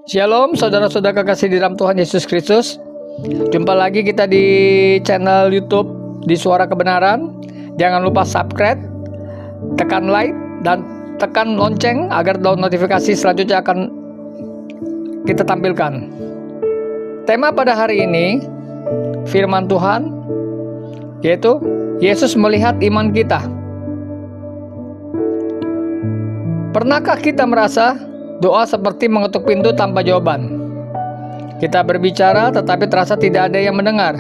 Shalom saudara-saudara kekasih di dalam Tuhan Yesus Kristus. Jumpa lagi kita di channel YouTube di Suara Kebenaran. Jangan lupa subscribe, tekan like, dan tekan lonceng agar notifikasi selanjutnya akan kita tampilkan. Tema pada hari ini firman Tuhan, yaitu Yesus melihat iman kita. Pernahkah kita merasa doa seperti mengetuk pintu tanpa jawaban? Kita berbicara tetapi terasa tidak ada yang mendengar.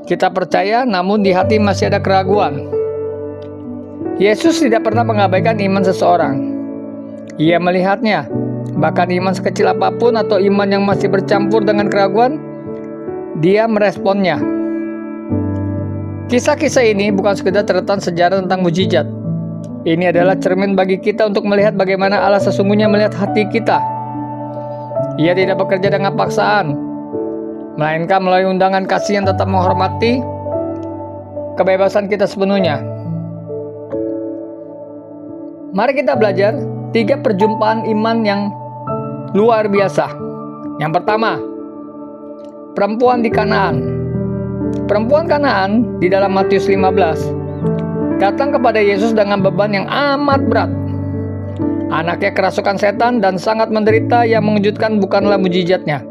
Kita percaya namun di hati masih ada keraguan. Yesus tidak pernah mengabaikan iman seseorang. Ia melihatnya. Bahkan iman sekecil apapun atau iman yang masih bercampur dengan keraguan, Dia meresponnya. Kisah-kisah ini bukan sekedar catatan sejarah tentang mujizat. Ini adalah cermin bagi kita untuk melihat bagaimana Allah sesungguhnya melihat hati kita. Ia tidak bekerja dengan paksaan, melainkan melalui undangan kasih yang tetap menghormati kebebasan kita sepenuhnya. Mari kita belajar 3 perjumpaan iman yang luar biasa. Yang pertama, perempuan di Kanaan. Perempuan Kanaan di dalam Matius 15 datang kepada Yesus dengan beban yang amat berat. Anaknya kerasukan setan dan sangat menderita. Yang mengejutkan bukanlah mujizatnya,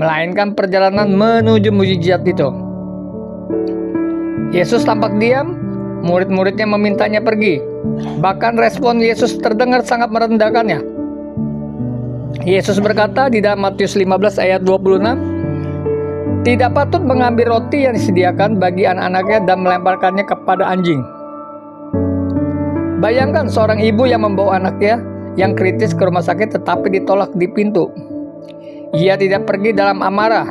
melainkan perjalanan menuju mujizat itu. Yesus tampak diam, murid-muridnya memintanya pergi. Bahkan respon Yesus terdengar sangat merendahkannya. Yesus berkata di dalam Matius 15 ayat 26, "Tidak patut mengambil roti yang disediakan bagi anak-anaknya dan melemparkannya kepada anjing." Bayangkan seorang ibu yang membawa anaknya yang kritis ke rumah sakit tetapi ditolak di pintu. Ia tidak pergi dalam amarah.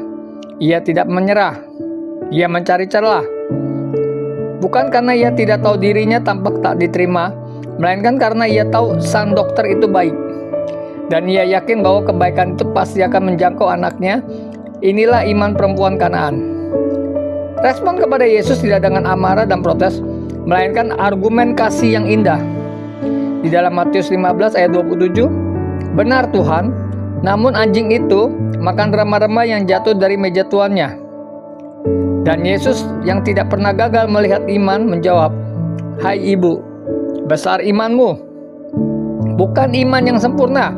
Ia tidak menyerah. Ia mencari celah. Bukan karena ia tidak tahu dirinya tampak tak diterima, melainkan karena ia tahu sang dokter itu baik. Dan ia yakin bahwa kebaikan itu pasti akan menjangkau anaknya. Inilah iman perempuan Kanaan. Respon kepada Yesus tidak dengan amarah dan protes, melainkan argumen kasih yang indah. Di dalam Matius 15 ayat 27, "Benar Tuhan, namun anjing itu makan remah-remah yang jatuh dari meja tuannya." Dan Yesus yang tidak pernah gagal melihat iman menjawab, "Hai ibu, besar imanmu." Bukan iman yang sempurna,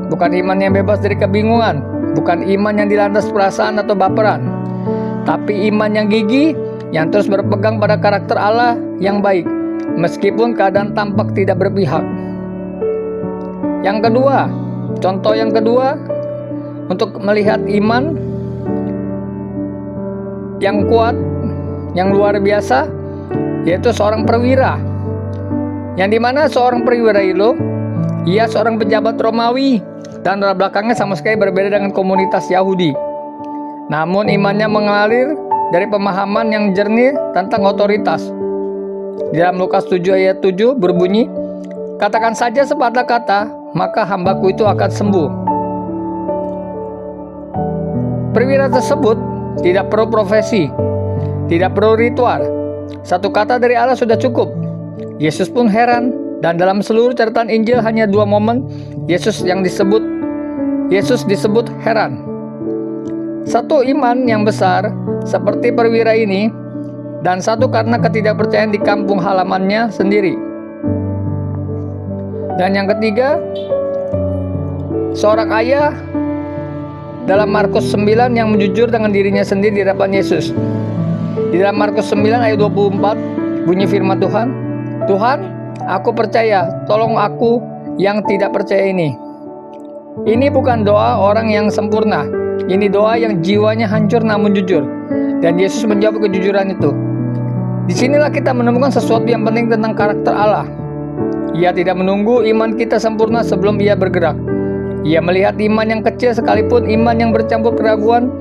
bukan iman yang bebas dari kebingungan, bukan iman yang dilandas perasaan atau baperan, tapi iman yang gigih, yang terus berpegang pada karakter Allah yang baik, meskipun keadaan tampak tidak berpihak. Yang kedua, contoh yang kedua untuk melihat iman yang kuat, yang luar biasa, yaitu seorang perwira. Yang dimana seorang perwira itu, ia seorang pejabat Romawi dan latar belakangnya sama sekali berbeda dengan komunitas Yahudi. Namun imannya mengalir dari pemahaman yang jernih tentang otoritas. Di dalam Lukas 7 ayat 7 berbunyi, "Katakan saja sepatah kata, maka hambaku itu akan sembuh." Perwira tersebut tidak perlu profesi, tidak perlu ritual. Satu kata dari Allah sudah cukup. Yesus pun heran, dan dalam seluruh catatan Injil hanya 2 momen Yesus disebut heran. Satu iman yang besar seperti perwira ini, dan satu karena ketidakpercayaan di kampung halamannya sendiri. Dan yang ketiga, seorang ayah dalam Markus 9 yang menjujur dengan dirinya sendiri di hadapan Yesus. Di dalam Markus 9 ayat 24 bunyi firman Tuhan, "Tuhan, aku percaya, tolong aku yang tidak percaya ini." Ini bukan doa orang yang sempurna. Ini doa yang jiwanya hancur namun jujur. Dan Yesus menjawab kejujuran itu. Disinilah kita menemukan sesuatu yang penting tentang karakter Allah. Ia tidak menunggu iman kita sempurna sebelum Ia bergerak. Ia melihat iman yang kecil sekalipun iman yang bercampur keraguan,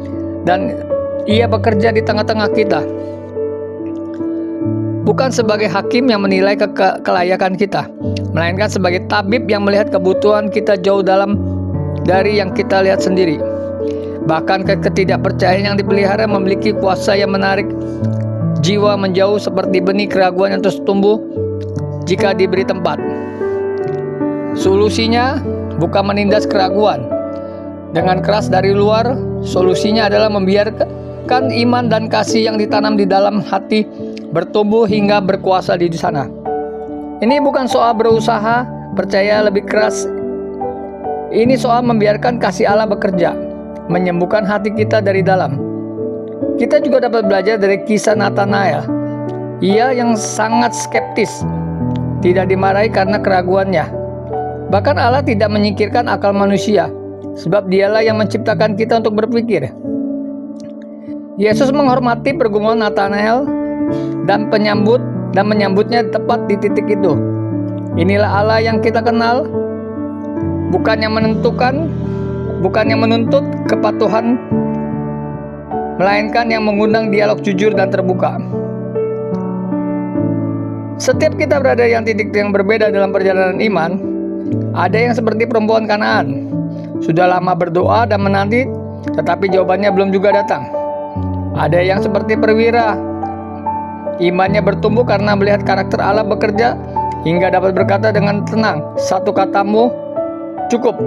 dan Ia bekerja di tengah-tengah kita. Bukan sebagai hakim yang menilai kelayakan kita, melainkan sebagai tabib yang melihat kebutuhan kita jauh dalam dari yang kita lihat sendiri. Bahkan ketidakpercayaan yang dipelihara memiliki kuasa yang menarik jiwa menjauh seperti benih keraguan yang terus tumbuh jika diberi tempat. Solusinya bukan menindas keraguan. Dengan keras dari luar, solusinya adalah membiarkan iman dan kasih yang ditanam di dalam hati bertumbuh hingga berkuasa di sana. Ini bukan soal berusaha, percaya lebih keras. Ini soal membiarkan kasih Allah bekerja, menyembuhkan hati kita dari dalam. Kita juga dapat belajar dari kisah Nathanael. Ia yang sangat skeptis, tidak dimarahi karena keraguannya. Bahkan Allah tidak menyingkirkan akal manusia, sebab dialah yang menciptakan kita untuk berpikir. Yesus menghormati pergumulan Nathanael dan menyambutnya tepat di titik itu. Inilah Allah yang kita kenal, bukan yang menuntut kepatuhan, melainkan yang mengundang dialog jujur dan terbuka. Setiap kita berada di titik yang berbeda dalam perjalanan iman. Ada yang seperti perempuan Kanaan, sudah lama berdoa dan menanti, tetapi jawabannya belum juga datang. Ada yang seperti perwira, imannya bertumbuh karena melihat karakter Allah bekerja hingga dapat berkata dengan tenang, "Satu katamu cukup."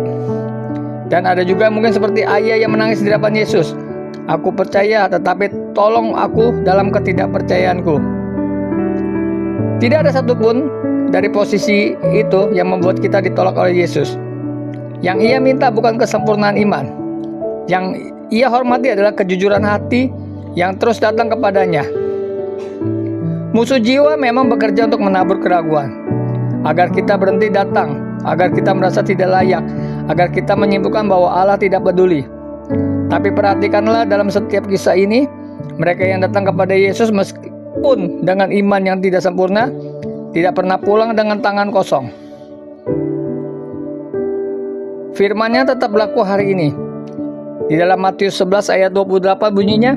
Dan ada juga mungkin seperti Ayah yang menangis di hadapan Yesus, "Aku percaya, tetapi tolong aku dalam ketidakpercayaanku." Tidak ada satupun dari posisi itu yang membuat kita ditolak oleh Yesus. Yang Ia minta bukan kesempurnaan iman. Yang Ia hormati adalah kejujuran hati yang terus datang kepadanya. Musuh jiwa memang bekerja untuk menabur keraguan, agar kita berhenti datang, agar kita merasa tidak layak, agar kita menyimpulkan bahwa Allah tidak peduli. Tapi perhatikanlah dalam setiap kisah ini, mereka yang datang kepada Yesus meskipun dengan iman yang tidak sempurna, tidak pernah pulang dengan tangan kosong. Firman-Nya tetap berlaku hari ini. Di dalam Matius 11 ayat 28 bunyinya,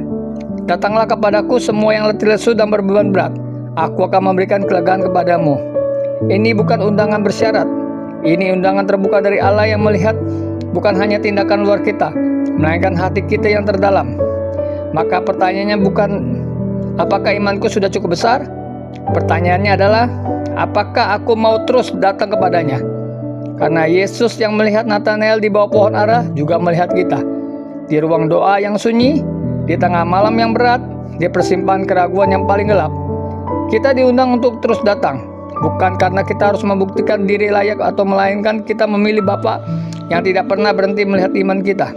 "Datanglah kepadaku semua yang letih lesu dan berbeban berat, aku akan memberikan kelegaan kepadamu." Ini bukan undangan bersyarat. Ini undangan terbuka dari Allah yang melihat bukan hanya tindakan luar kita, melainkan hati kita yang terdalam. Maka pertanyaannya bukan apakah imanku sudah cukup besar? Pertanyaannya adalah apakah aku mau terus datang kepadanya? Karena Yesus yang melihat Nathanael di bawah pohon ara juga melihat kita. Di ruang doa yang sunyi, di tengah malam yang berat, di persimpangan keraguan yang paling gelap, kita diundang untuk terus datang. Bukan karena kita harus membuktikan diri layak atau melainkan kita memilih Bapa yang tidak pernah berhenti melihat iman kita.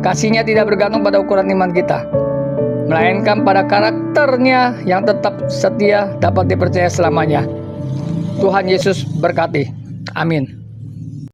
Kasih-Nya tidak bergantung pada ukuran iman kita, melainkan pada karakter-Nya yang tetap setia dapat dipercaya selamanya. Tuhan Yesus berkati. Amin.